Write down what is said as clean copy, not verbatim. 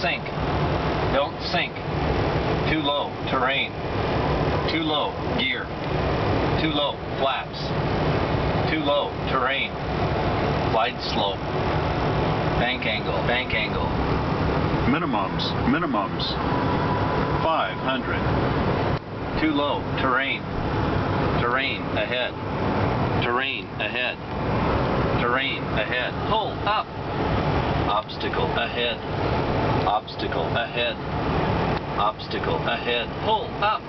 sink. Don't sink. Too low, terrain. Too low, gear. Too low, flaps. Too low, terrain. Glide slope. Bank angle, bank angle. Minimums, minimums. 500. Too low, terrain. Terrain ahead. Terrain ahead. Terrain ahead. Pull up. Obstacle ahead. Obstacle ahead. Obstacle ahead. Pull up.